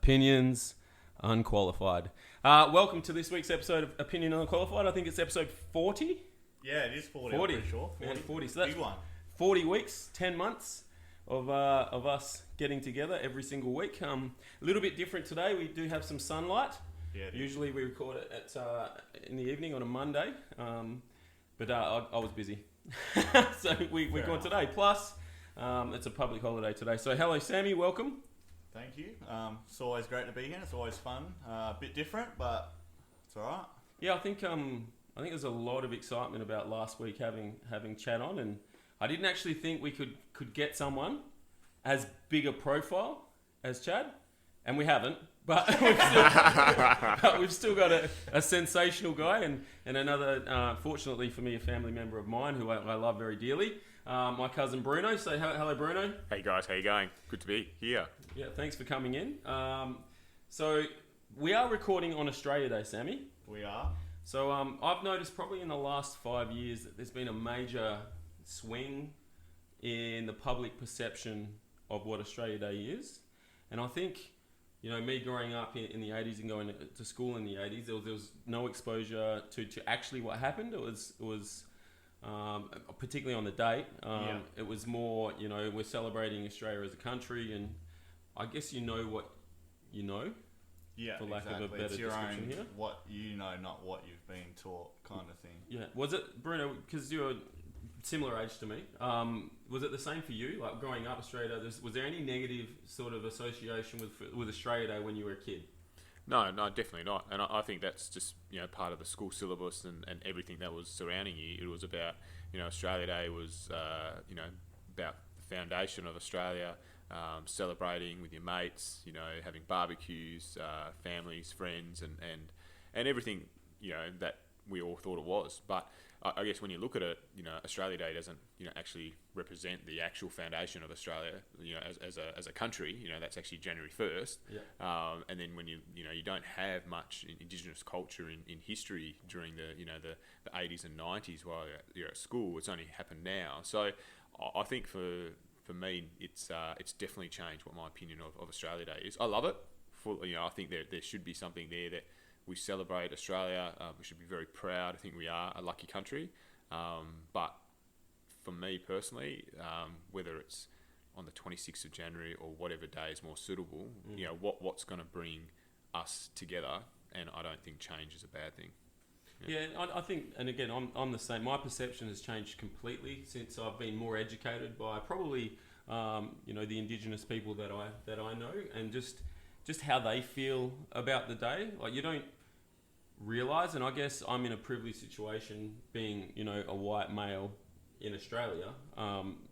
Opinions Unqualified. Welcome to this week's episode of Opinion Unqualified. I think it's episode 40. Yeah, it is 40. 40. I'm pretty sure. 40. So that's big one. 40 weeks, 10 months of us getting together every single week. A little bit different today. We do have some sunlight. Yeah. Usually we record it in the evening on a Monday, but I was busy, so we're going today. Plus, it's a public holiday today. So hello, Sammy. Welcome. Thank you. It's always great to be here. It's always fun. A bit different, but it's all right. Yeah, I think there's a lot of excitement about last week having Chad on, and I didn't actually think we could get someone as big a profile as Chad, and we haven't. But we've still got a sensational guy and another, fortunately for me, a family member of mine who I love very dearly. My cousin Bruno. Say hello, Bruno. Hey guys, how you going? Good to be here. Yeah, thanks for coming in. So we are recording on Australia Day, Sammy. We are. So I've noticed probably in the last 5 years that there's been a major swing in the public perception of what Australia Day is. And I think, me growing up in the 80s and going to school in the 80s, there was no exposure to actually what happened. It was particularly on the date. It was more, we're celebrating Australia as a country, and I guess you know what you know. Yeah, for lack exactly. of a better it's your description own, here. What you know, not what you've been taught, kind of thing. Yeah. Was it, Bruno, because you're a similar age to me, was it the same for you? Like growing up Australia, was there any negative sort of association with Australia Day when you were a kid? No, definitely not. And I think that's just, part of the school syllabus and everything that was surrounding you. It was about, Australia Day was, about the foundation of Australia, celebrating with your mates, having barbecues, families, friends, and everything, that we all thought it was. But I guess when you look at it, Australia Day doesn't, actually represent the actual foundation of Australia, as a country. That's actually January 1st. Yeah. And then when you don't have much Indigenous culture in history during the 80s and 90s while you're at school. It's only happened now. So I think for me, it's definitely changed what my opinion of Australia Day is. I love it. I think there should be something there that we celebrate Australia. We should be very proud. I think we are a lucky country. But for me personally, whether it's on the 26th of January or whatever day is more suitable, what's going to bring us together, and I don't think change is a bad thing. Yeah, I think, and again, I'm the same. My perception has changed completely since I've been more educated by probably, the Indigenous people that I know, and just how they feel about the day. Like, you don't realise, and I guess I'm in a privileged situation being, a white male in Australia.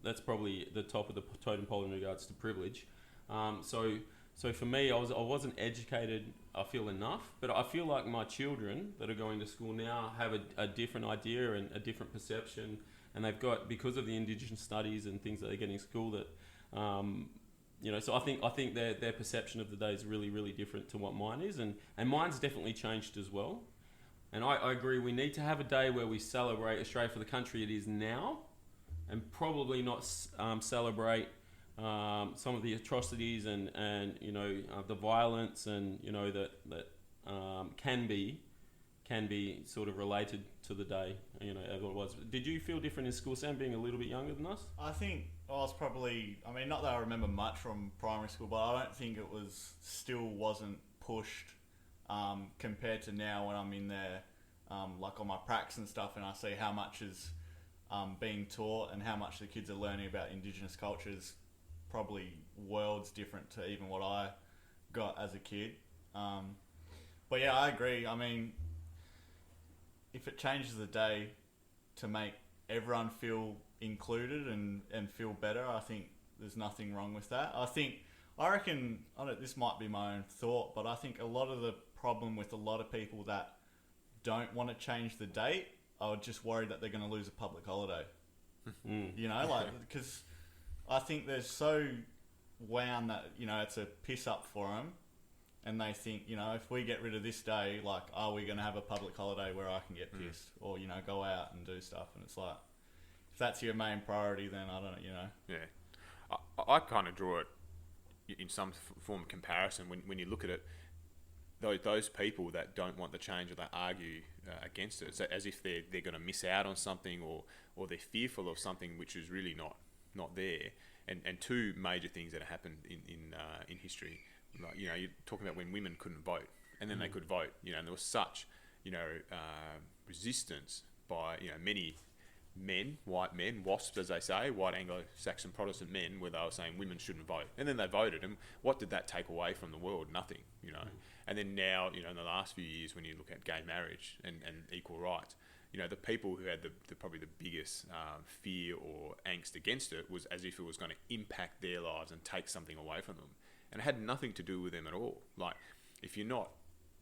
That's probably the top of the totem pole in regards to privilege. So for me, I wasn't educated, I feel, enough, but I feel like my children that are going to school now have a different idea and a different perception, and they've got, because of the Indigenous studies and things that they get in school, that so I think their perception of the day is really, really different to what mine is, and mine's definitely changed as well. And I agree, we need to have a day where we celebrate Australia for the country it is now, and probably not celebrate some of the atrocities and the violence and that can be sort of related to the day, as it was. Did you feel different in school, Sam, being a little bit younger than us? I think I was probably, not that I remember much from primary school, but I don't think it wasn't pushed compared to now when I'm in there, like on my pracs and stuff, and I see how much is being taught and how much the kids are learning about Indigenous cultures. Probably worlds different to even what I got as a kid. But yeah, I agree. If it changes the day to make everyone feel included and feel better, I think there's nothing wrong with that. I reckon, this might be my own thought, but I think a lot of the problem with a lot of people that don't want to change the date are just worried that they're going to lose a public holiday. Because I think they're so wound that, it's a piss up for them. And they think, if we get rid of this day, like, are we going to have a public holiday where I can get pissed or, go out and do stuff? And it's like, if that's your main priority, then I don't know, Yeah. I kind of draw it in some form of comparison, when you look at it, those people that don't want the change or they argue against it, it's as if they're going to miss out on something, or they're fearful of something which is really not there. And two major things that happened in history, like, you know, you're talking about when women couldn't vote, and then they could vote, you know, and there was such, you know, resistance by, you know, many men, white men, WASPs as they say, white Anglo-Saxon Protestant men, where they were saying women shouldn't vote, and then they voted, and what did that take away from the world? Nothing, you know. And then now, you know, in the last few years, when you look at gay marriage and equal rights, you know, the people who had probably the biggest fear or angst against it was as if it was going to impact their lives and take something away from them, and it had nothing to do with them at all. Like, if you're not,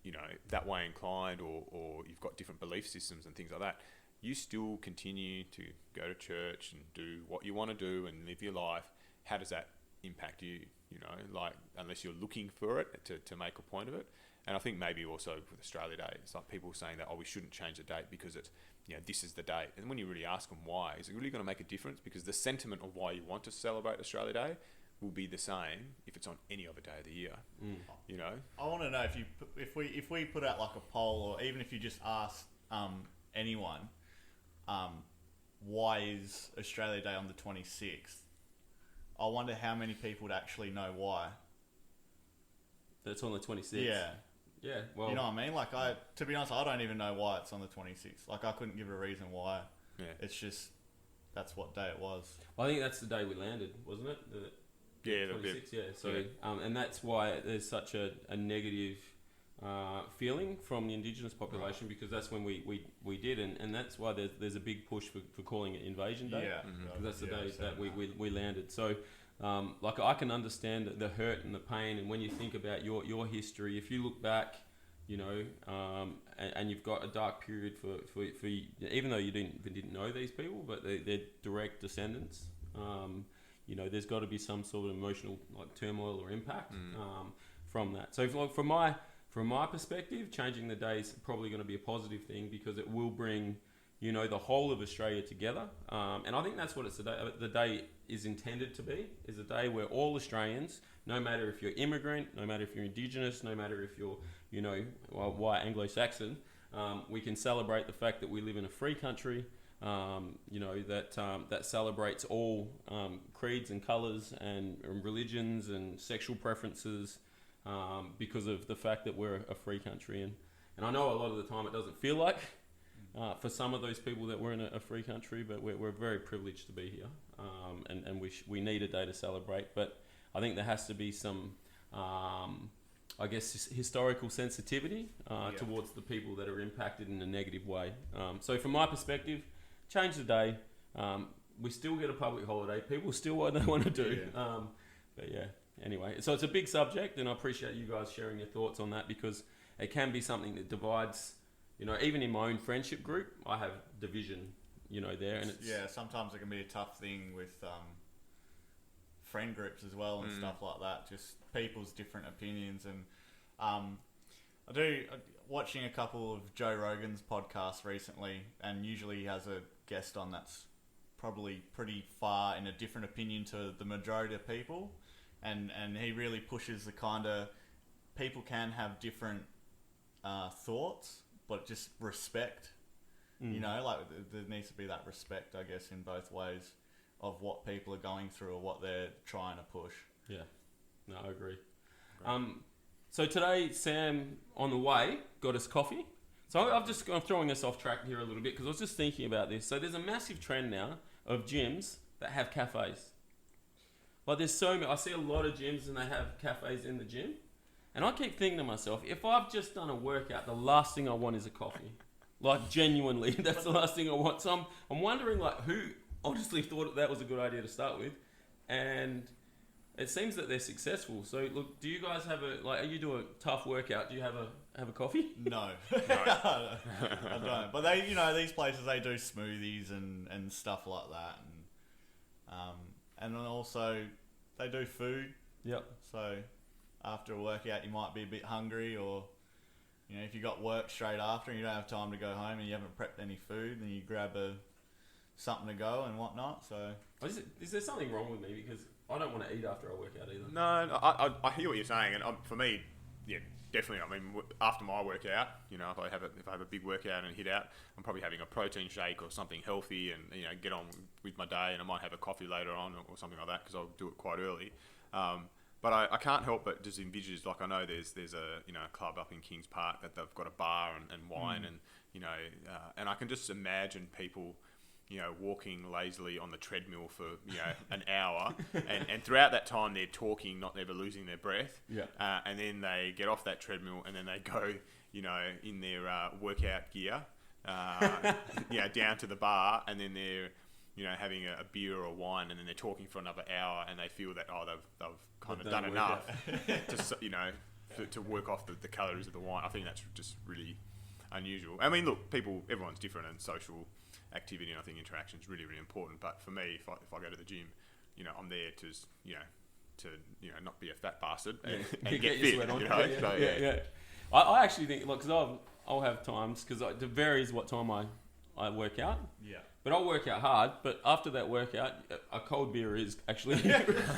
you know, that way inclined, or you've got different belief systems and things like that, you still continue to go to church and do what you want to do and live your life. How does that impact you? You know, like, unless you're looking for it to make a point of it. And I think maybe also with Australia Day, it's like people saying that, oh, we shouldn't change the date because it's, you know, this is the date. And when you really ask them why, is it really going to make a difference? Because the sentiment of why you want to celebrate Australia Day will be the same if it's on any other day of the year. You know, I want to know if we put out like a poll, or even if you just ask anyone, why is Australia Day on the 26th? I wonder how many people would actually know why. That's on the 26th. Yeah. Yeah. Well, you know what I mean? Like, to be honest, I don't even know why it's on the 26th. Like, I couldn't give a reason why. Yeah. It's just, that's what day it was. I think that's the day we landed, wasn't it? The 26th, yeah. So, and that's why there's such a negative feeling from the Indigenous population, right? Because that's when we did, and that's why there's a big push for calling it Invasion Day. Yeah. Because that's the day that we landed. So, like, I can understand the hurt and the pain, and when you think about your history, if you look back, you know, and you've got a dark period for even though you didn't know these people, but they're direct descendants. You know, there's got to be some sort of emotional, like, turmoil or impact from that. So, from my perspective, changing the day is probably going to be a positive thing, because it will bring, you know, the whole of Australia together. And I think that's what the day is intended to be, is a day where all Australians, no matter if you're immigrant, no matter if you're Indigenous, no matter if you're, you know, white Anglo-Saxon, we can celebrate the fact that we live in a free country, you know, that celebrates all creeds and colours and religions and sexual preferences, because of the fact that we're a free country. And I know a lot of the time it doesn't feel like, for some of those people, that we're in a free country, but we're very privileged to be here, and we need a day to celebrate. But I think there has to be some, I guess, historical sensitivity towards the people that are impacted in a negative way. So from my perspective, change the day. We still get a public holiday. People still what they want to do. Yeah. But yeah, anyway, so it's a big subject, and I appreciate you guys sharing your thoughts on that, because it can be something that divides. You know, even in my own friendship group, I have division, you know, there. And it's, sometimes it can be a tough thing with friend groups as well and stuff like that. Just people's different opinions. And watching a couple of Joe Rogan's podcasts recently, and usually he has a guest on that's probably pretty far in a different opinion to the majority of people. And he really pushes the kind of, people can have different thoughts, but just respect, you know, like there needs to be that respect, I guess, in both ways of what people are going through or what they're trying to push. Yeah, no, I agree. So today, Sam, on the way, got us coffee. So I'm throwing us off track here a little bit, because I was just thinking about this. So there's a massive trend now of gyms that have cafes. Like, there's so many, I see a lot of gyms and they have cafes in the gym. And I keep thinking to myself, if I've just done a workout, the last thing I want is a coffee. Like, genuinely, that's the last thing I want. So I'm wondering, like, who honestly thought that was a good idea to start with. And it seems that they're successful. So, look, do you guys have you do a tough workout, do you have a coffee? No. I don't. But they, you know, these places, they do smoothies and stuff like that. And then also, they do food. Yep. So after a workout, you might be a bit hungry, or, you know, if you got work straight after and you don't have time to go home and you haven't prepped any food, then you grab something to go and whatnot. So Is there something wrong with me? Because I don't want to eat after I work out either. No, I hear what you're saying, and for me, yeah, definitely. I mean, after my workout, you know, if I have a big workout and hit out, I'm probably having a protein shake or something healthy, and you know, get on with my day, and I might have a coffee later on or something like that because I'll do it quite early. But I can't help but just envisage, like, I know there's a, you know, a club up in Kings Park that they've got a bar and wine and, you know, and I can just imagine people, you know, walking lazily on the treadmill for, you know, an hour, and throughout that time they're talking, not ever losing their breath. Yeah. And then they get off that treadmill and then they go, you know, in their workout gear, down to the bar, and then they're, you know, having a beer or wine, and then they're talking for another hour, and they feel that they've kind of done enough to, you know, to work off the calories of the wine. I think that's just really unusual. I mean, look, everyone's different, and social activity and I think interaction is really, really important. But for me, if I go to the gym, you know, I'm there to not be a fat bastard and get fit. You know? Yeah. I actually think, look, because I'll have times, because it varies what time I work out. Yeah. But I'll work out hard. But after that workout, a cold beer is actually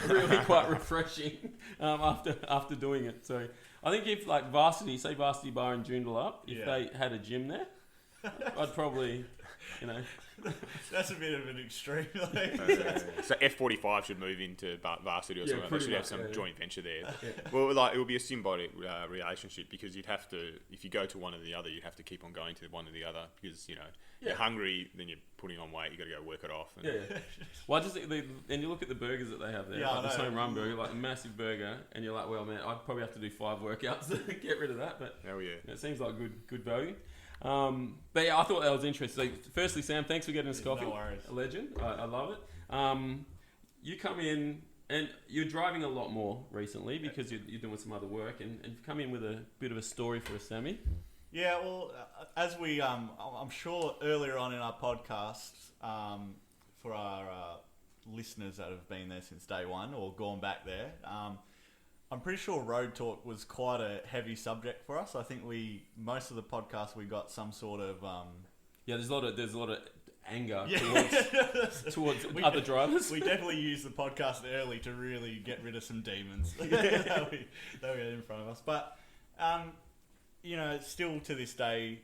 really quite refreshing after doing it. So I think if like Varsity Bar in Joondalup, if they had a gym there, I'd probably, you know. That's a bit of an extreme. So F45 should move into Varsity or something. They should have some joint venture there. Yeah. Well, like, it would be a symbiotic relationship, because you'd have to, if you go to one or the other, you'd have to keep on going to one or the other, because, you know, you're hungry, then you're putting on weight, you got to go work it off. And Well, I just think and you look at the burgers that they have there, like the Home Run burger, like a massive burger, and you're like, well, man, I'd probably have to do 5 workouts to get rid of that. But it seems like good value. But yeah, I thought that was interesting. So, firstly, Sam, thanks for getting us coffee. No worries. A legend. I love it. You come in and you're driving a lot more recently because you're doing some other work, and you've come in with a bit of a story for us, Sammy. Yeah, well, as we, I'm sure earlier on in our podcast, for our listeners that have been there since day one or gone back there, I'm pretty sure road talk was quite a heavy subject for us. I think most of the podcast we got some sort of there's a lot of anger towards other drivers. We definitely used the podcast early to really get rid of some demons that we had in front of us. But you know, still to this day,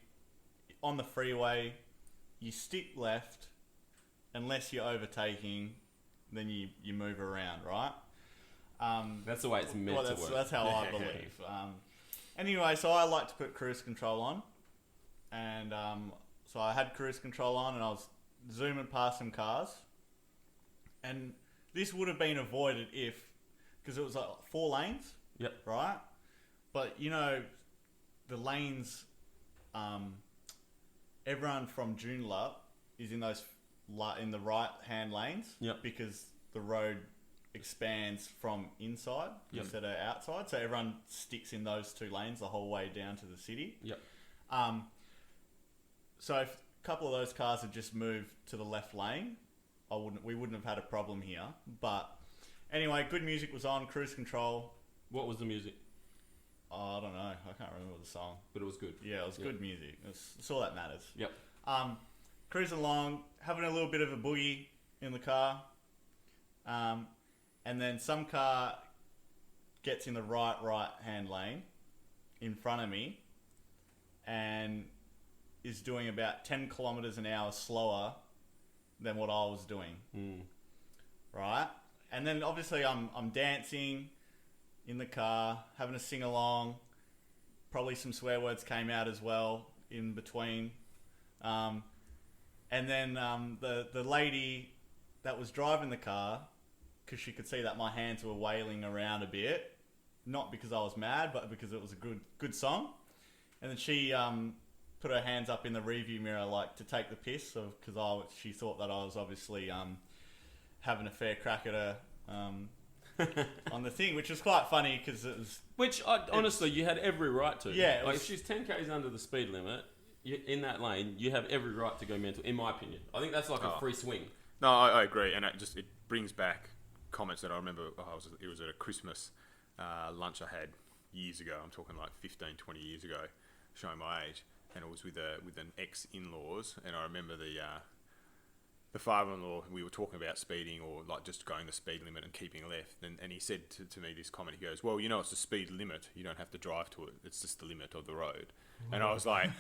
on the freeway, you stick left unless you're overtaking, then you move around, right? That's the way it's meant to work. That's how I believe. Anyway, so I like to put cruise control on, and so I had cruise control on, and I was zooming past some cars, and this would have been avoided because it was like 4 lanes. Yep. Right, but you know, the lanes, everyone from Joondalup is in the right hand lanes. Yep. Because the road expands from inside instead of outside, so everyone sticks in those 2 lanes the whole way down to the city. Yep. So if a couple of those cars had just moved to the left lane, we wouldn't have had a problem here. But anyway, good music was on, cruise control. What was the music? Oh, I don't know. I can't remember the song. But it was good. Yeah, it was good music. It's all that matters. Yep. Cruising along, having a little bit of a boogie in the car. And then some car gets in the right hand lane in front of me and is doing about 10 kilometers an hour slower than what I was doing. Right? And then obviously I'm dancing in the car, having a sing along. Probably some swear words came out as well in between. And then the lady that was driving the car, because she could see that my hands were wailing around a bit, not because I was mad, but because it was a good song. And then she put her hands up in the rearview mirror, like to take the piss, because she thought that I was obviously having a fair crack at her on the thing, which was quite funny because it was. Which honestly, you had every right to. Yeah. Like if she's 10 k's under the speed limit, in that lane, you have every right to go mental. In my opinion, I think that's like a free swing. No, I agree, and it brings back comments that I remember. It was at a Christmas lunch I had years ago. I'm talking like 15, 20 years ago, showing my age, and it was with an ex-in-laws, and I remember the the father-in-law, we were talking about speeding or like just going the speed limit and keeping left, and he said to me this comment. He goes, "Well, you know, it's the speed limit. You don't have to drive to it. It's just the limit of the road." And I was like,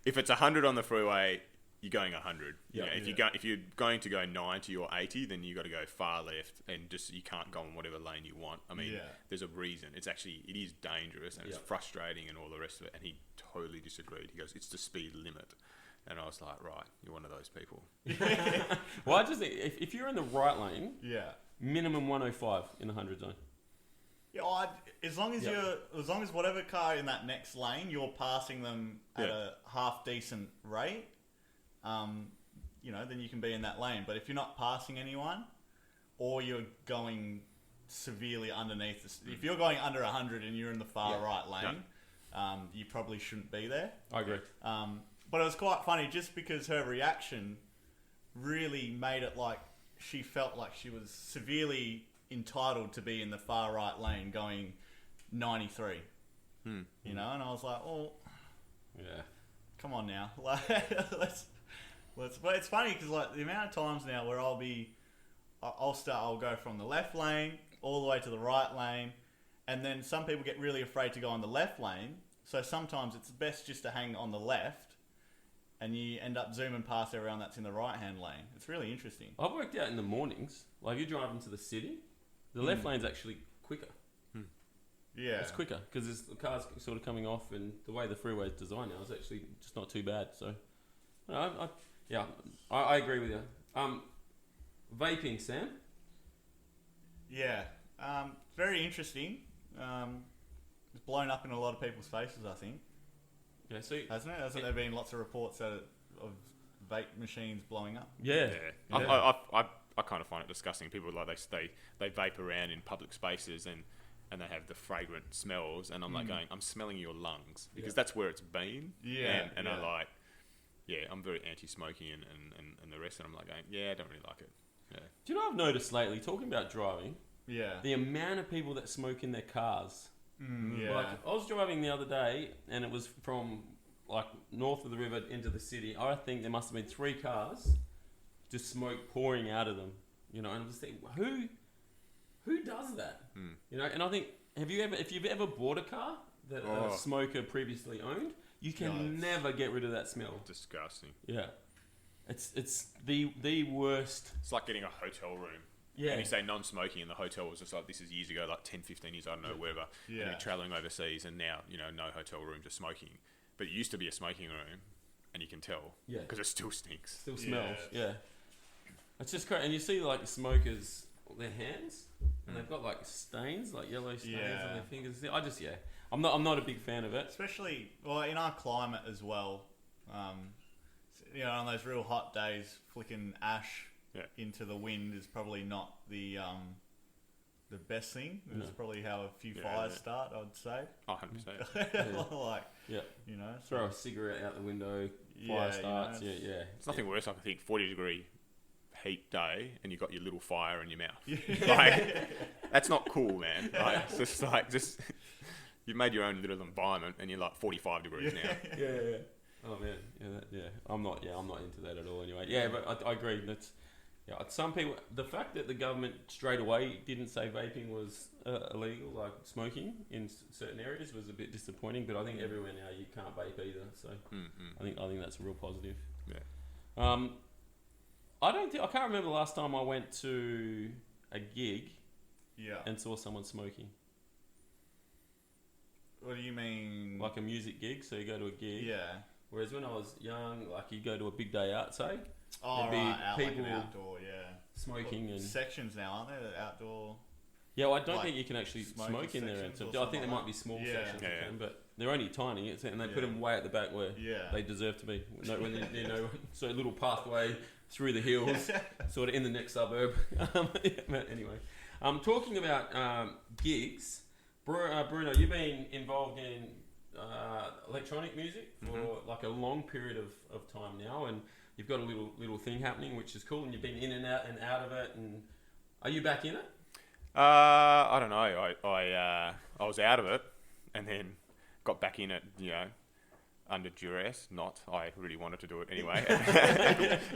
"If it's 100 on the freeway, you're going 100. Yeah, if you're going to go 90 or 80, then you got to go far left, and just you can't go in whatever lane you want. I mean, there's a reason. It is dangerous and it's frustrating and all the rest of it." And he totally disagreed. He goes, "It's the speed limit." And I was like, right, you're one of those people. Well, I just think if you're in the right lane, minimum minimum 105 in the 100 zone. Yeah, as long as whatever car in that next lane, you're passing them at a half decent rate, you know, then you can be in that lane. But if you're not passing anyone, or you're going severely underneath, if you're going under 100 and you're in the far right lane, you probably shouldn't be there. I agree. But it was quite funny just because her reaction really made it like she felt like she was severely entitled to be in the far right lane going 93. You know, and I was like, oh, yeah, come on now. Like, let's. But it's funny because like the amount of times now where I'll go from the left lane all the way to the right lane, and then some people get really afraid to go on the left lane. So sometimes it's best just to hang on the left, and you end up zooming past everyone that's in the right-hand lane. It's really interesting. I've worked out in the mornings, like if you're driving to the city, the left lane's actually quicker. Yeah. It's quicker because the car's sort of coming off, and the way the freeway is designed now is actually just not too bad. So, I agree with you. Vaping, Sam? Yeah. Very interesting. It's blown up in a lot of people's faces, I think. Yeah, so hasn't it? Hasn't there been lots of reports of vape machines blowing up? Yeah. I kind of find it disgusting. People like they vape around in public spaces and they have the fragrant smells, and I'm like going, I'm smelling your lungs because that's where it's been. Yeah. And I like, I'm very anti-smoking and the rest, and I'm like going, I don't really like it. Yeah. Do you know what I've noticed lately, talking about driving? Yeah. The amount of people that smoke in their cars. Yeah. Like, I was driving the other day, and it was from like north of the river into the city. I think there must have been 3 cars, just smoke pouring out of them. You know, and I'm just thinking, who does that? You know, and I think, if you've ever bought a car that a smoker previously owned, you can never get rid of that smell. Disgusting. Yeah, it's the worst. It's like getting a hotel room. Yeah. And you say non-smoking, and the hotel was just like, this is years ago, like 10, 15 years, I don't know, wherever. Yeah. And you're travelling overseas, and now, you know, no hotel room, just smoking. But it used to be a smoking room, and you can tell. Yeah. Because it still stinks. Still smells. Yeah. It's just crazy. And you see, like, smokers, their hands, and they've got, like, stains, like yellow stains on their fingers. I'm not a big fan of it. Especially, well, in our climate as well, you know, on those real hot days, flicking ash into the wind is probably not the best thing. It's probably how a few fires start, I'd say. Oh, 100%. Like, you know. Throw a cigarette out the window, fire starts, you know, It's nothing worse, I think, 40-degree heat day, and you got your little fire in your mouth. Like, that's not cool, man. Like, it's just you've made your own little environment, and you're like 45 degrees now. Yeah. Oh man, I'm not into that at all. Anyway, but I agree. That's some people. The fact that the government straight away didn't say vaping was illegal, like smoking in certain areas, was a bit disappointing. But I think everywhere now you can't vape either. So I think that's a real positive. Yeah. I can't remember the last time I went to a gig. Yeah. And saw someone smoking. What do you mean? Like a music gig, so you go to a gig. Yeah. Whereas when I was young, like you go to a big day out, say. Oh, there'd be right, people like an outdoor, smoking and sections now, aren't there? The outdoor. Yeah, well, I don't think you can actually smoke in there. And so I think there might be small sections, but they're only tiny, and they put them way at the back where they deserve to be. So a little pathway through the hills, sort of in the next suburb. But anyway, talking about gigs, Bruno, you've been involved in electronic music for like a long period of time now, and you've got a little thing happening, which is cool, and you've been in and out of it. And are you back in it? I don't know. I was out of it, and then got back in it. You know, under duress. Not, I really wanted to do it anyway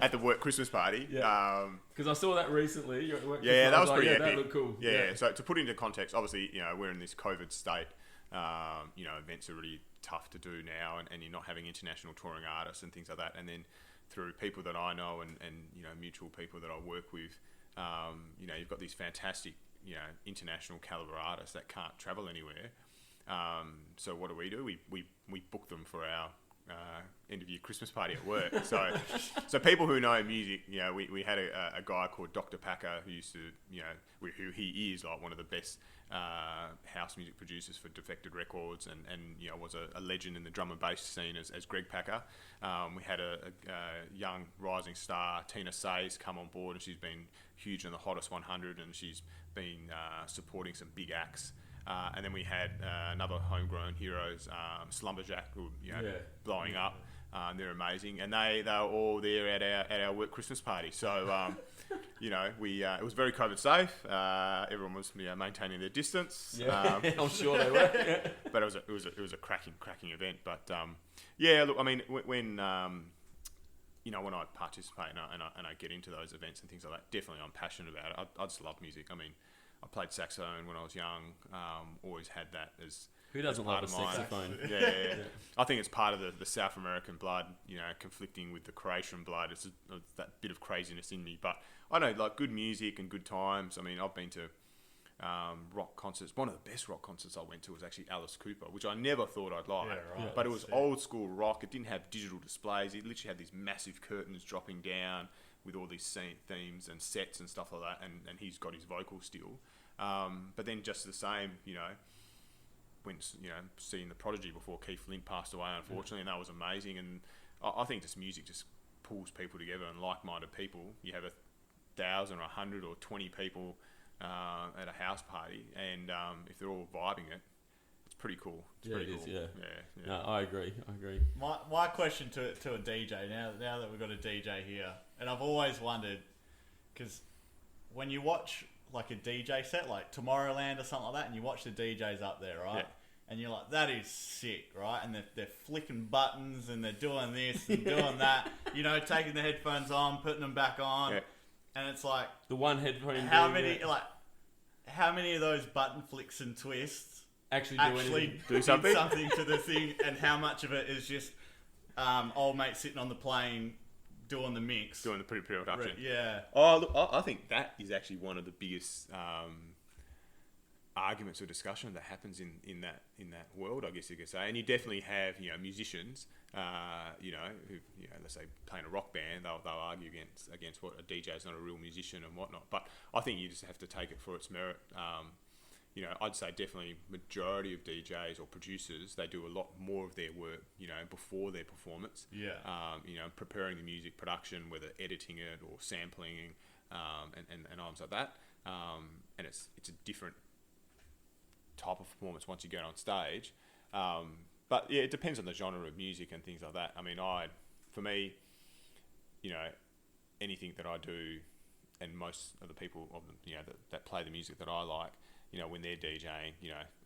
at the work Christmas party. Because I saw that recently. You're at work Yeah, that was like, pretty That epic. looked cool. Yeah. So to put into context, obviously, we're in this COVID state. Events are really tough to do now, and you're not having international touring artists and things like that. And then through people that I know and mutual people that I work with, you've got these fantastic, international caliber artists that can't travel anywhere. So what do? We book them for our end of year Christmas party at work. So people who know music, we had a guy called Dr. Packer who used to, who he is like one of the best house music producers for Defected Records, and was a legend in the drum and bass scene as Greg Packer. We had a young rising star, Tina Say's, come on board, and she's been huge in the Hottest 100, and she's been supporting some big acts. And then we had another homegrown heroes, Slumberjack, who blowing up. They're amazing, and they were all there at our work Christmas party. So it was very COVID safe. Everyone was maintaining their distance. Yeah, I'm sure they were. But it was a cracking event. But look, I mean, when I participate and I get into those events and things like that, definitely I'm passionate about it. I just love music. I mean, I played saxophone when I was young. Always had that as who doesn't love a mine. saxophone? Yeah. I think it's part of the South American blood, conflicting with the Croatian blood. It's that bit of craziness in me. But I know, like, good music and good times. I mean, I've been to rock concerts. One of the best rock concerts I went to was actually Alice Cooper, which I never thought I'd like. Yeah, right. But it was old school rock. It didn't have digital displays. It literally had these massive curtains dropping down with all these themes and sets and stuff like that. And he's got his vocals still. But then just the same, went, seeing the Prodigy before Keith Flint passed away, unfortunately, and that was amazing. And I think just music just pulls people together, and like-minded people. You have 1,000 or 100 or 20 people at a house party, and if they're all vibing it, it's pretty cool. It's pretty cool. Yeah. Yeah. No, I agree. My question to a DJ, now that we've got a DJ here, and I've always wondered, because when you watch like a DJ set, like Tomorrowland or something like that, and you watch the DJs up there, right? Yeah. And you're like, that is sick, right? And they're flicking buttons, and they're doing this and doing that, taking the headphones on, putting them back on. Yeah. And it's like... The one headphone... How many of those button flicks and twists actually do something to the thing, and how much of it is just old mate sitting on the plane doing the mix, doing the pre-production. Yeah. Oh, look, I think that is actually one of the biggest arguments or discussion that happens in that world, I guess you could say. And you definitely have musicians, who let's say playing a rock band, they'll argue against what a DJ is not a real musician and whatnot. But I think you just have to take it for its merit. I'd say definitely majority of DJs or producers, they do a lot more of their work, before their performance. Yeah. Preparing the music production, whether editing it or sampling, and items like that. And it's a different type of performance once you get on stage. But yeah, it depends on the genre of music and things like that. I mean, for me, anything that I do, and most of the people that play the music that I like, when they're DJing,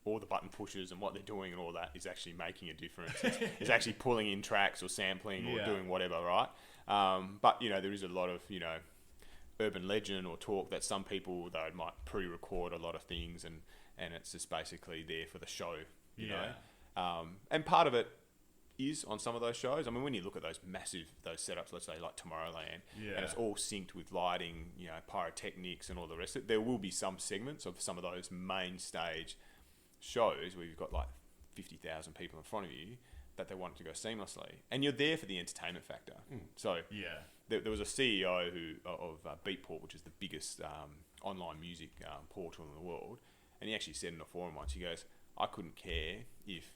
all the button pushes and what they're doing and all that is actually making a difference. It's actually pulling in tracks or sampling or doing whatever, right? But, there is a lot of, urban legend or talk that some people, though, might pre-record a lot of things and it's just basically there for the show, you know? And part of it is on some of those shows. I mean, when you look at those setups, let's say like Tomorrowland, and it's all synced with lighting, pyrotechnics and all the rest of it, there will be some segments of some of those main stage shows where you've got like 50,000 people in front of you that they want it to go seamlessly, and you're there for the entertainment factor. So there was a CEO of Beatport, which is the biggest online music portal in the world, and he actually said in a forum once, he goes, I couldn't care if,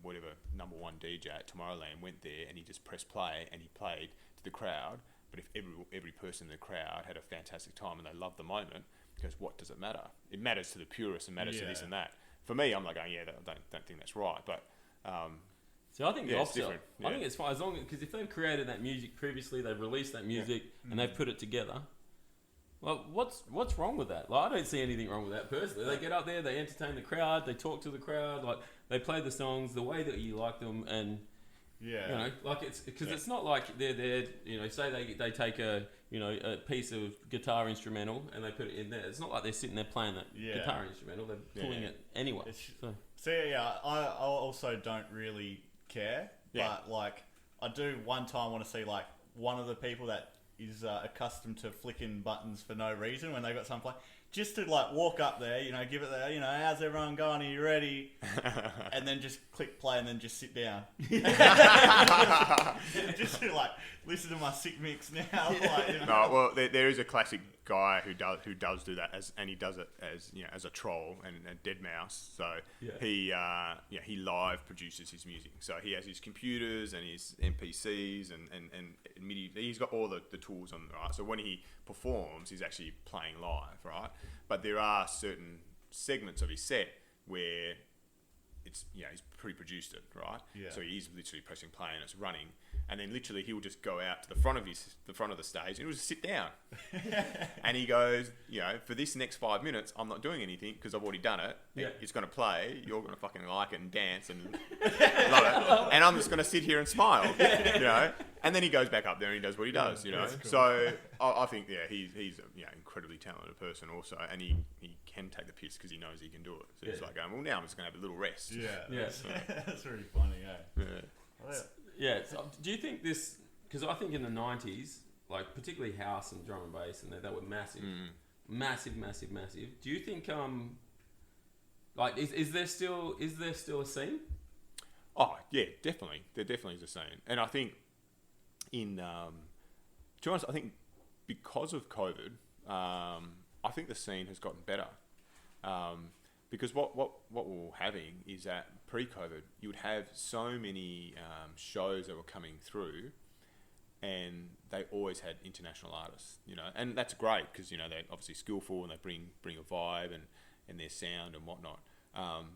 whatever number one DJ at Tomorrowland went there and he just pressed play and he played to the crowd, but if every person in the crowd had a fantastic time and they loved the moment, he goes, what does it matter? It matters to the purists and matters to this and that. For me, I'm like, I don't think that's right, but... So I think the opposite. Different. I think it's fine as long because if they've created that music previously, they've released that music and they've put it together. Well, what's wrong with that? Like, I don't see anything wrong with that personally. They get up there, they entertain the crowd, they talk to the crowd, like they play the songs the way that you like them, and Yeah. You know, like it's because it's not like they're you know, say they take a a piece of guitar instrumental and they put it in there. It's not like they're sitting there playing that guitar instrumental. They're pulling it anyway. So yeah, I also don't really care, but like I do one time want to see like one of the people that is accustomed to flicking buttons for no reason when they got some play. Just to like walk up there, give it there, how's everyone going? Are you ready? And then just click play and then just sit down. Just to like listen to my sick mix now. Like, No, well, there is a classic guy who does do that and he does it as a troll and a dead mouse. So he live produces his music. So he has his computers and his MPCs and MIDI. He's got all the tools on, right? So when he performs, he's actually playing live, right? But there are certain segments of his set where it's he's pre-produced it, right? Yeah. So he's literally pressing play and it's running, and then literally he'll just go out to the front of the stage and he'll just sit down, and he goes, for this next 5 minutes, I'm not doing anything because I've already done it. Yeah. It's going to play. You're going to fucking like it and dance and love it, and I'm just going to sit here and smile, And then he goes back up there and he does what he does, Cool. So I think he's an incredibly talented person also, and he can take the piss because he knows he can do it. So it's like going, well, now I'm just going to have a little rest. Yeah. So. That's really funny, Yeah. So do you think this? Because I think in the 90s, like particularly house and drum and bass, and they were massive, massive. Do you think like is there still a scene? Oh yeah, definitely. There definitely is a scene, and I think to be honest, I think because of COVID, I think the scene has gotten better. Because what we're having is that pre-COVID, you would have so many shows that were coming through, and they always had international artists, and that's great because they're obviously skillful and they bring a vibe and their sound and whatnot.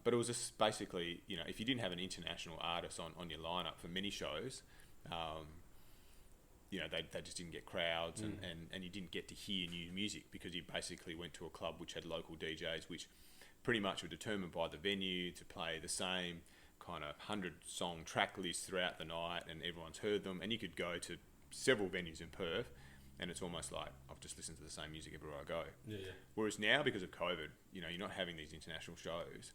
But it was just basically, if you didn't have an international artist on your lineup for many shows, they just didn't get crowds and you didn't get to hear new music because you basically went to a club which had local DJs, which pretty much were determined by the venue to play the same kind of 100-song track list throughout the night, and everyone's heard them. And you could go to several venues in Perth, and it's almost like I've just listened to the same music everywhere I go. Yeah. Whereas now, because of COVID, you're not having these international shows.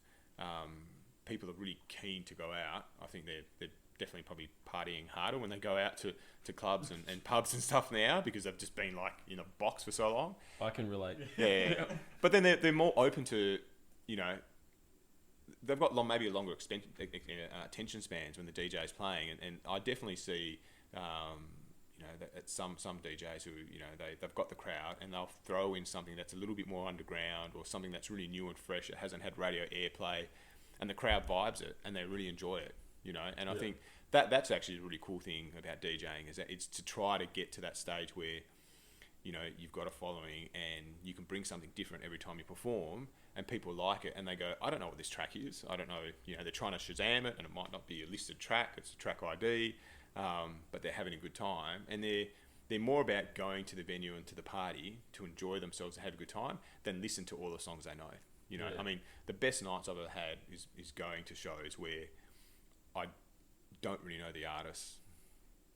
People are really keen to go out. I think they're definitely probably partying harder when they go out to clubs and pubs and stuff now because they've just been like in a box for so long. I can relate. Yeah. But then they're more open to, they've got maybe a longer attention spans when the DJ's playing, and I definitely see, that some DJs who they've got the crowd and they'll throw in something that's a little bit more underground or something that's really new and fresh. It hasn't had radio airplay, and the crowd vibes it and they really enjoy it. And I think that's actually a really cool thing about DJing is that it's to try to get to that stage where you've got a following and you can bring something different every time you perform, and people like it and they go, I don't know what this track is. I don't know. They're trying to Shazam it, and it might not be a listed track. It's a track ID, but they're having a good time, and they're more about going to the venue and to the party to enjoy themselves and have a good time than listen to all the songs they know. I mean, the best nights I've ever had is going to shows where I don't really know the artists.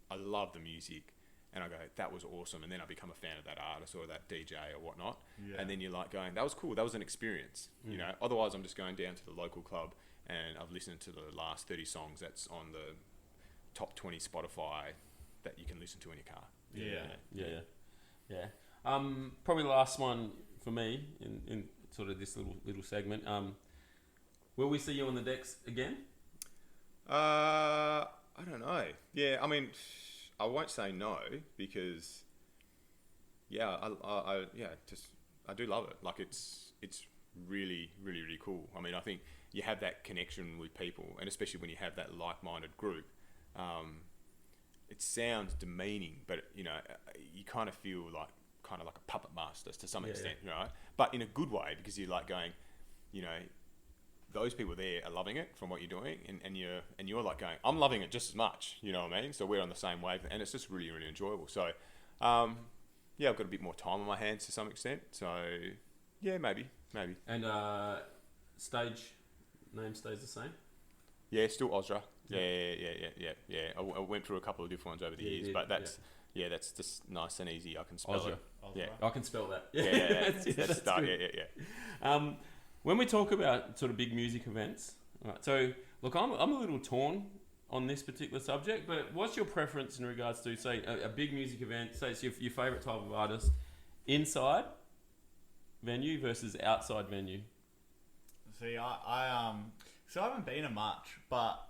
I love the music, and I go, that was awesome, and then I become a fan of that artist or that DJ or whatnot, and then you're like going, that was cool, that was an experience. Otherwise I'm just going down to the local club and I've listened to the last 30 songs that's on the top 20 Spotify that you can listen to in your car. Yeah. Probably the last one for me in sort of this little segment. Will we see you on the decks again? I don't know. Yeah, I mean, I won't say no because, I do love it. Like it's really, really, really cool. I mean, I think you have that connection with people, and especially when you have that like-minded group. It sounds demeaning, but you kind of feel like a puppet master to some extent, right? But in a good way, because you're like going, those people there are loving it from what you're doing, and you're like going, I'm loving it just as much, you know what I mean? So we're on the same wave, and it's just really, really enjoyable. So, I've got a bit more time on my hands to some extent. So, yeah, maybe. And stage name stays the same? Yeah, still Ozra. Yeah. I went through a couple of different ones over the years, but that's just nice and easy. I can spell it. Yeah, I can spell that. Yeah. That's start. good. Yeah. When we talk about sort of big music events, right, so look, I'm a little torn on this particular subject, but what's your preference in regards to, say, a big music event, say it's your favourite type of artist, inside venue versus outside venue? See, I haven't been to much, but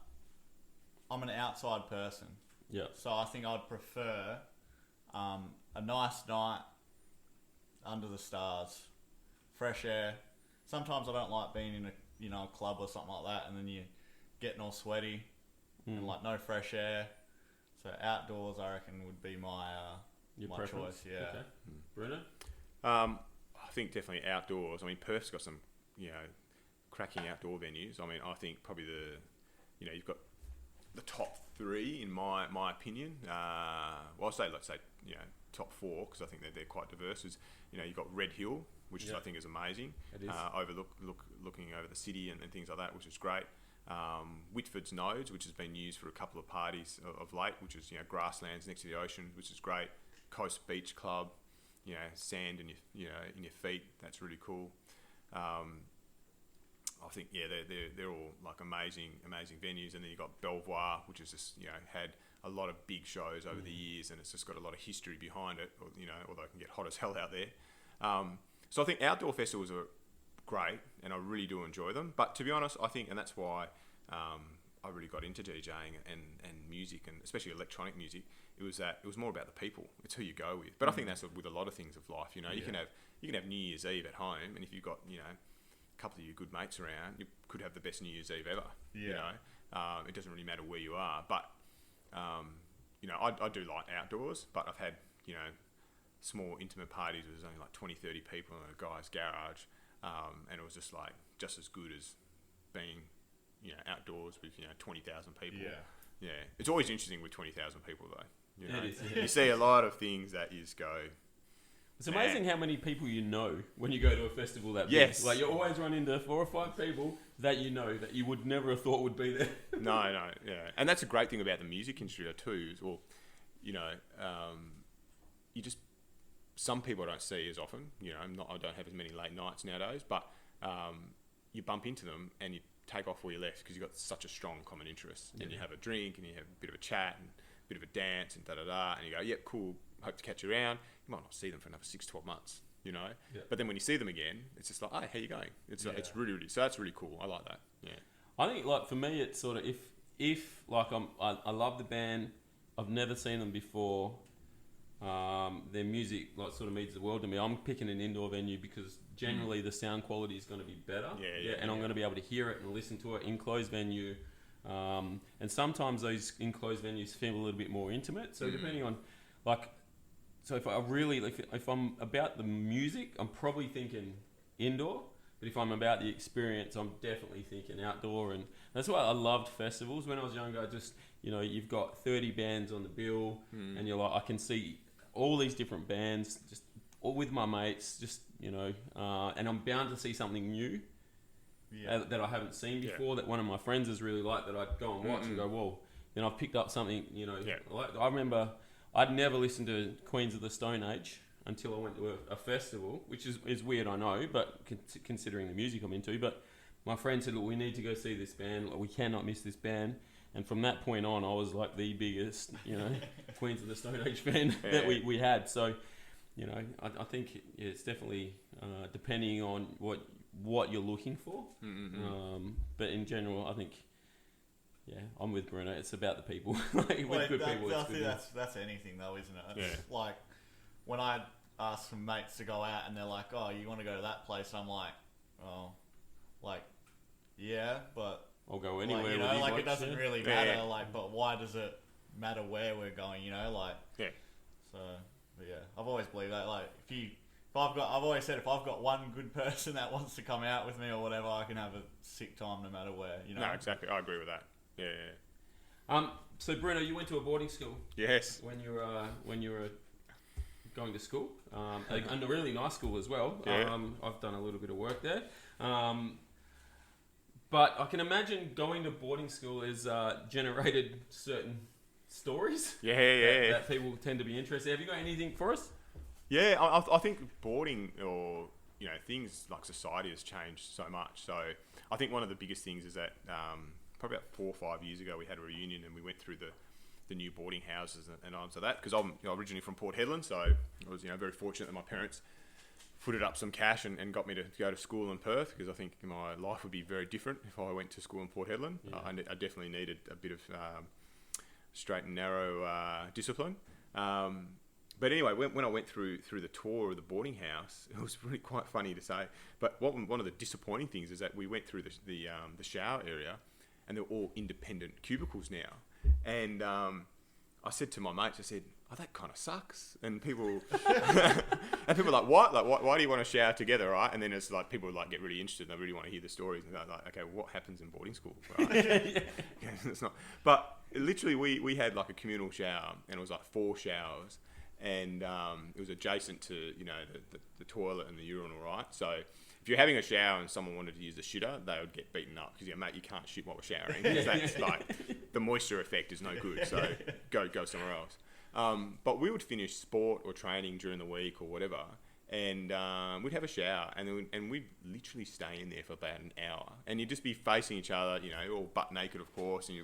I'm an outside person. Yeah. So I think I'd prefer a nice night under the stars, fresh air. Sometimes I don't like being in a club or something like that, and then you're getting all sweaty and like no fresh air. So outdoors, I reckon, would be my preference? choice. Yeah. Okay. Bruno? I think definitely outdoors. I mean, Perth's got some, cracking outdoor venues. I mean, I think probably you've got the top three in my opinion. Let's say top four, because I think they're quite diverse. You've got Red Hill, which is, I think, is amazing. It is. Looking over the city and things like that, which is great. Whitford's Nodes, which has been used for a couple of parties of late, which is grasslands next to the ocean, which is great. Coast Beach Club, sand in your feet. That's really cool. I think they're all like amazing venues, and then you've got Belvoir, which has just had a lot of big shows over the years, and it's just got a lot of history behind it. Although it can get hot as hell out there. So I think outdoor festivals are great, and I really do enjoy them. But to be honest, I think, and that's why I really got into DJing and music, and especially electronic music. It was more about the people. It's who you go with. But I think that's with a lot of things of life. You can have New Year's Eve at home, and if you've got a couple of your good mates around, you could have the best New Year's Eve ever. It doesn't really matter where you are. But I do like outdoors, but I've had small intimate parties where there's only like 20, 30 people in a guy's garage, and it was just as good as being outdoors with 20,000 people. Yeah. It's always interesting with 20,000 people though. It is, You see a lot of things that you just go. It's amazing how many people you know when you go to a festival that big. Yes. Like, you always run into 4 or 5 people that that you would never have thought would be there. No, yeah. And that's a great thing about the music industry too, some people I don't see as often. I don't have as many late nights nowadays, but you bump into them and you take off where you left because you've got such a strong common interest, and you have a drink and you have a bit of a chat and a bit of a dance and and you go, yep, cool, hope to catch you around. You might not see them for another 6-12 months, but then when you see them again, it's just like, oh, how you going? It's really, really, so that's really cool. I like that. Yeah, I think, like, for me, it's sort of if like I love the band, I've never seen them before. Their music sort of means the world to me. I'm picking an indoor venue because generally the sound quality is going to be better. And I'm going to be able to hear it and listen to it. Enclosed venue, and sometimes those enclosed venues feel a little bit more intimate. So depending on if I'm about the music, I'm probably thinking indoor. But if I'm about the experience, I'm definitely thinking outdoor. And that's why I loved festivals. When I was younger, you've got 30 bands on the bill, and you're like, I can see all these different bands, just all with my mates, and I'm bound to see something new that I haven't seen before, that one of my friends has really liked, that I'd go and watch and go, whoa. Then I've picked up something, like, I remember I'd never listened to Queens of the Stone Age until I went to a festival, which is weird, I know, but considering the music I'm into. But my friend said, look, we need to go see this band. Like, we cannot miss this band. And from that point on, I was like the biggest, Queens of the Stone Age fan that we had. So, I think it's definitely depending on what you're looking for. But in general, I think, I'm with Bruno. It's about the people. With good people, I think that's anything though, isn't it? It's like when I ask some mates to go out and they're like, "Oh, you want to go to that place?" I'm like, "Oh, yeah, but." I'll go anywhere. It doesn't really matter. But why does it matter where we're going? So, I've always believed that. I've always said if I've got one good person that wants to come out with me or whatever, I can have a sick time no matter where. No, exactly. I agree with that. Yeah. So Bruno, you went to a boarding school. Yes. When you were going to school, and a really nice school as well. Yeah. I've done a little bit of work there. But I can imagine going to boarding school has generated certain stories that people tend to be interested. Have you got anything for us? Yeah, I think boarding or things like society has changed so much. So I think one of the biggest things is that probably about 4 or 5 years ago we had a reunion and we went through the new boarding houses and on to that, because I'm originally from Port Hedland, so I was very fortunate that my parents footed up some cash and got me to go to school in Perth, because I think my life would be very different if I went to school in Port Hedland. Yeah. I definitely needed a bit of straight and narrow discipline. But anyway, when I went through the tour of the boarding house, it was really quite funny to say. But one of the disappointing things is that we went through the shower area, and they're all independent cubicles now. And I said to my mates, I said, "Oh, that kind of sucks." And people were like, "What? Like, why do you want to shower together, right?" And then it's like people get really interested and they really want to hear the stories. And they're like, "Okay, what happens in boarding school?" Right? It's not. But literally, we had like a communal shower, and it was like 4 showers. And it was adjacent to the toilet and the urinal, right? So if you're having a shower and someone wanted to use the shitter, they would get beaten up because mate, you can't shit while we're showering, because that's the moisture effect is no good. So go somewhere else. But we would finish sport or training during the week or whatever, and we'd have a shower, and we'd literally stay in there for about an hour, and you'd just be facing each other, all butt naked, of course, and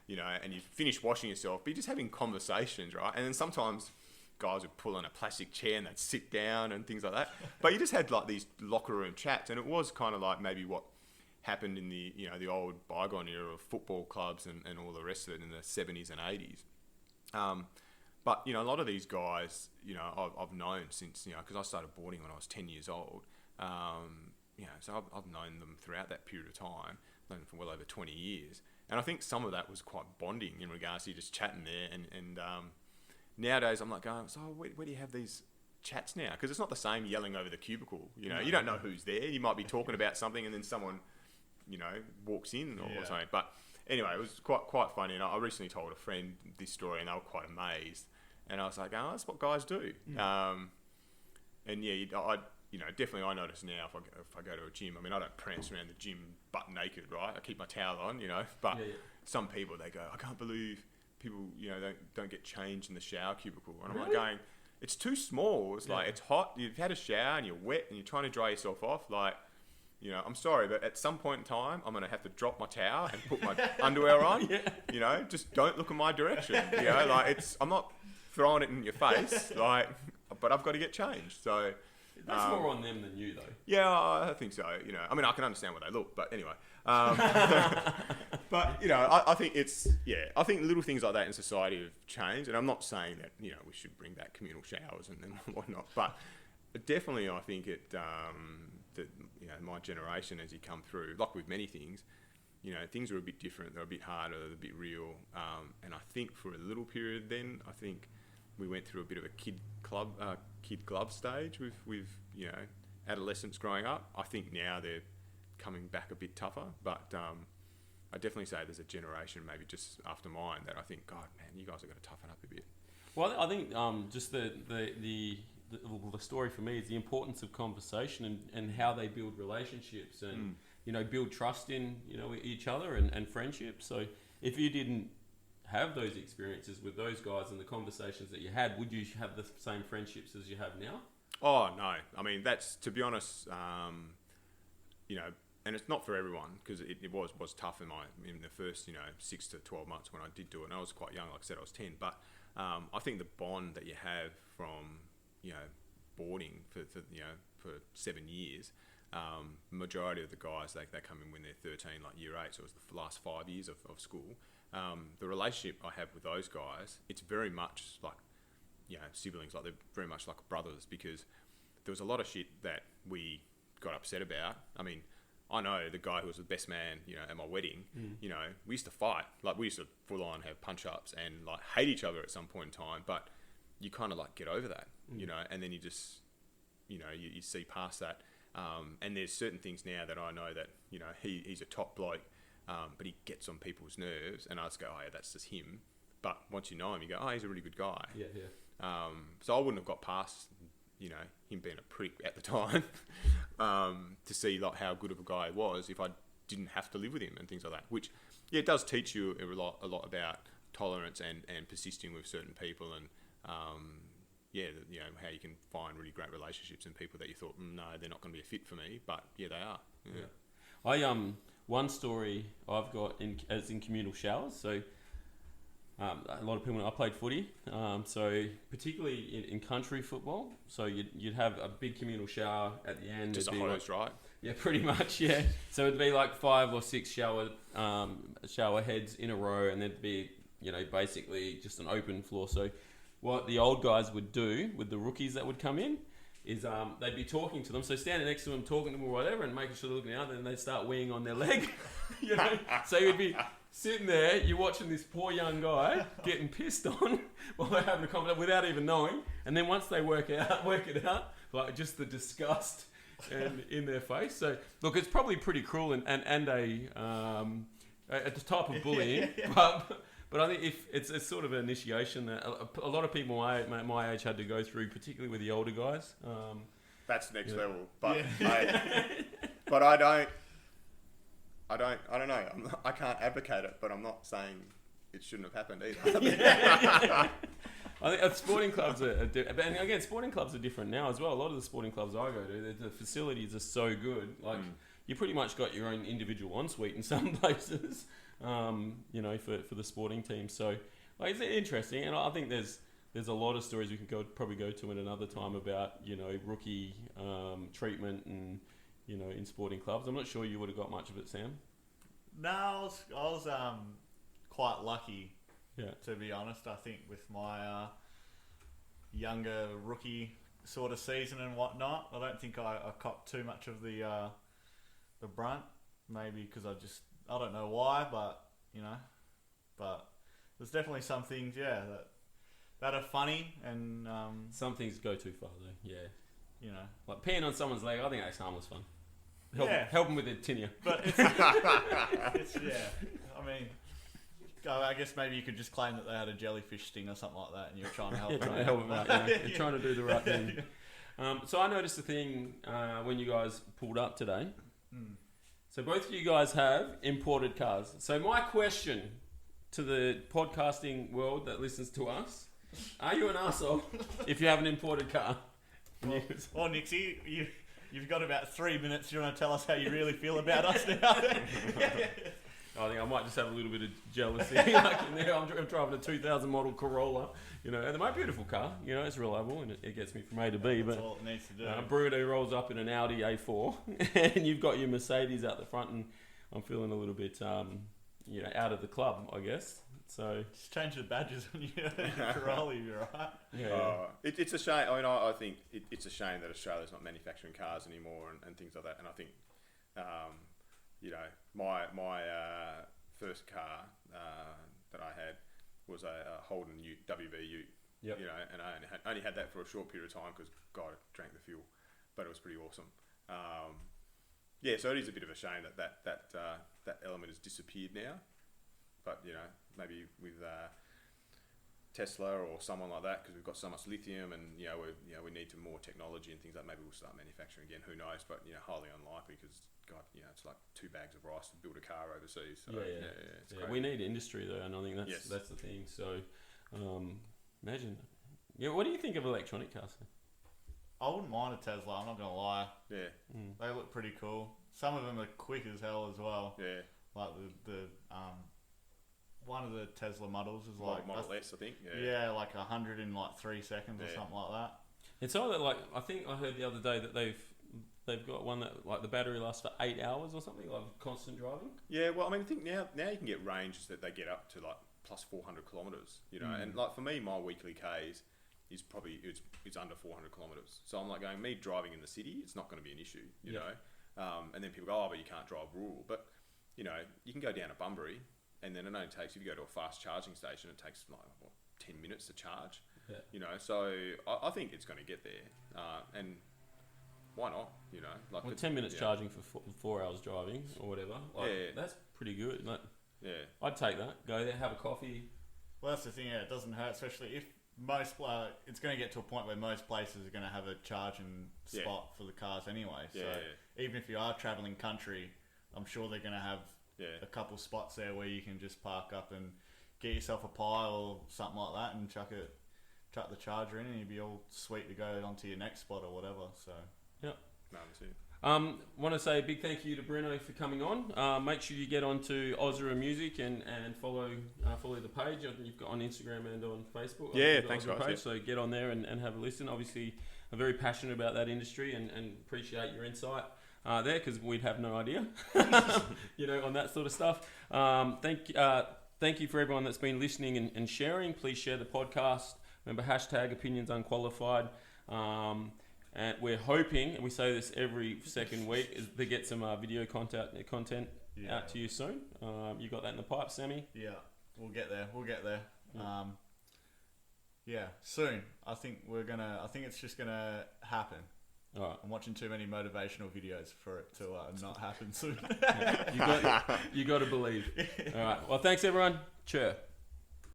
and you finish washing yourself, but you're just having conversations, right? And then sometimes guys would pull on a plastic chair and they'd sit down and things like that. But you just had these locker room chats, and it was kind of like maybe what happened in the the old bygone era of football clubs and all the rest of it in the 70s and 80s. But a lot of these guys, I've known since because I started boarding when I was 10 years old. So I've known them throughout that period of time, known them for well over 20 years, and I think some of that was quite bonding in regards to you just chatting there and nowadays, I'm like going, so where do you have these chats now? Because it's not the same yelling over the cubicle. You don't know who's there. You might be talking about something, and then someone, walks in or something. But anyway, it was quite funny. And I recently told a friend this story, and they were quite amazed. And I was like, oh, that's what guys do. And yeah, definitely I notice now if I go to a gym. I mean, I don't prance around the gym butt naked, right? I keep my towel on, But some people, they go, I can't believe people, don't get changed in the shower cubicle. And I'm like going, it's too small. It's like, it's hot. You've had a shower and you're wet and you're trying to dry yourself off. Like, I'm sorry, but at some point in time, I'm going to have to drop my towel and put my underwear on. Just don't look in my direction. I'm not throwing it in your face, but I've got to get changed. So that's more on them than you, though. Yeah, I think so. I mean, I can understand where they look, but anyway. But I think I think little things like that in society have changed, and I'm not saying that we should bring back communal showers and whatnot, but definitely I think that my generation, as you come through, like with many things, things are a bit different. They're a bit harder. They're a bit real. And I think for a little period, then I think we went through a bit of a kid glove stage with adolescents growing up. I think now they're coming back a bit tougher, but I definitely say there's a generation maybe just after mine that I think, God, man, you guys are going to toughen up a bit. Well, I think just the story for me is the importance of conversation and how they build relationships and build trust in each other and friendships. So if you didn't have those experiences with those guys and the conversations that you had, would you have the same friendships as you have now? Oh no, I mean that's, to be honest, and it's not for everyone, because it was tough in the first 6 to 12 months when I did do it, and I was quite young. Like I said, I was 10, but I think the bond that you have from boarding for 7 years, majority of the guys they come in when they're 13, like year 8, so it was the last 5 years of school. The relationship I have with those guys, it's very much like siblings, like they're very much like brothers, because there was a lot of shit that we got upset about. I mean, I know the guy who was the best man, at my wedding, we used to fight. Like, we used to full on have punch-ups and hate each other at some point in time, but you kind of get over that, and then you just, you see past that. And there's certain things now that I know that, he's a top bloke, but he gets on people's nerves, and I just go, oh yeah, that's just him. But once you know him, you go, oh, he's a really good guy. Yeah. So I wouldn't have got past, him being a prick at the time, to see how good of a guy he was if I didn't have to live with him and things like that. Which, yeah, it does teach you a lot about tolerance and persisting with certain people and how you can find really great relationships and people that you thought, no, they're not going to be a fit for me, but yeah, they are. Yeah. I one story I've got as in communal showers. So a lot of people know I played footy. So particularly in country football, so you'd have a big communal shower at the end. Just a hose, right? Yeah, pretty much. Yeah. So it'd be like 5 or 6 shower heads in a row, and there'd be basically just an open floor. So what the old guys would do with the rookies that would come in is they'd be talking to them. So standing next to them, talking to them or whatever, and making sure they're looking out, and they'd start weeing on their leg. So you'd be sitting there, you're watching this poor young guy getting pissed on while they're having a conversation without even knowing. And then once they work it out, like just the disgust and in their face. So look, it's probably pretty cruel and a type of bullying, but I think if it's sort of an initiation that a lot of people my age had to go through, particularly with the older guys. That's next level, but but I don't know. I can't advocate it, but I'm not saying it shouldn't have happened either. I think sporting clubs and again, sporting clubs are different now as well. A lot of the sporting clubs I go to, the facilities are so good. Like you pretty much got your own individual ensuite in some places. For the sporting team. So, it's interesting, and I think there's a lot of stories we could probably go to in another time about rookie treatment and in sporting clubs. I'm not sure you would have got much of it, Sam. No, I was quite lucky. Yeah. To be honest, I think with my younger rookie sort of season and whatnot, I don't think I copped too much of the brunt. Maybe because I don't know why, but there's definitely some things, that are funny, and some things go too far though. Yeah, like peeing on someone's leg. I think that's harmless fun. Help them with their tinea. But it's I mean, I guess maybe you could just claim that they had a jellyfish sting or something like that, and you're trying to help them. Trying to help them out. You're trying to do the right thing. So I noticed a thing when you guys pulled up today. So both of you guys have imported cars. So my question to the podcasting world that listens to us, are you an arsehole if you have an imported car? Well, Nixie, you've got about 3 minutes. You want to tell us how you really feel about us now? I think I might just have a little bit of jealousy. Like in there, I'm driving a 2000 model Corolla, and they're my beautiful car. It's reliable and it gets me from A to B. That's but all it needs to do. Bruno rolls up in an Audi A4, and you've got your Mercedes out the front, and I'm feeling a little bit, out of the club, I guess. So just change the badges on your Corolla, you're right. Yeah. It's a shame. I mean, I think it's a shame that Australia's not manufacturing cars anymore and things like that. And I think. My first car that I had was a Holden WV Ute. Yep. And I only had that for a short period of time because God, it drank the fuel, but it was pretty awesome. So it is a bit of a shame that element has disappeared now. But maybe with Tesla or someone like that, because we've got so much lithium and we need more technology and things like that. Maybe we'll start manufacturing again. Who knows? But highly unlikely because God, it's like 2 bags of rice to build a car overseas. So, it's we need industry though, and I think that's the thing. So imagine. What do you think of electronic cars? I wouldn't mind a Tesla. I'm not gonna lie. Yeah, they look pretty cool. Some of them are quick as hell as well. Yeah, like the one of the Tesla models is like Model S, I think. Yeah, like 100 in like 3 seconds or something like that. It's either like I think I heard the other day that they've got one that like the battery lasts for 8 hours or something, like constant driving. Yeah, well, I mean, I think now you can get ranges that they get up to like plus 400 kilometers. And like for me, my weekly Ks is probably it's under 400 kilometers. So I'm like going, me driving in the city, it's not going to be an issue, you know. And then people go, oh, but you can't drive rural. But you can go down to Bunbury. And then it only takes, if you go to a fast charging station, it takes like 10 minutes to charge. Yeah. So I think it's going to get there. And why not? Like 10 minutes charging for 4 hours driving or whatever. That's pretty good. Like, I'd take that. Go there, have a coffee. Well, that's the thing. It doesn't hurt, especially if most. It's going to get to a point where most places are going to have a charging spot for the cars anyway. So even if you are travelling country, I'm sure they're going to have Yeah. a couple spots there where you can just park up and get yourself a pie or something like that and chuck the charger in, and you'll be all sweet to go onto your next spot or whatever. So No, that's it. Want to say a big thank you to Bruno for coming on. Make sure you get onto Ozra Music and follow the page. I think you've got on Instagram and on Facebook. Yeah, the thanks Ozra guys. page, so get on there and have a listen. Obviously, I'm very passionate about that industry and appreciate your insight there, because we'd have no idea, on that sort of stuff. Thank you for everyone that's been listening and sharing. Please share the podcast. Remember, #OpinionsUnqualified. And we're hoping, and we say this every second week, is to get some video content out to you soon. You got that in the pipe, Sammy? yeah, we'll get there. Soon. I think it's just gonna happen. All right. I'm watching too many motivational videos for it to not happen soon. You got to believe. All right. Well, thanks everyone. Cheer.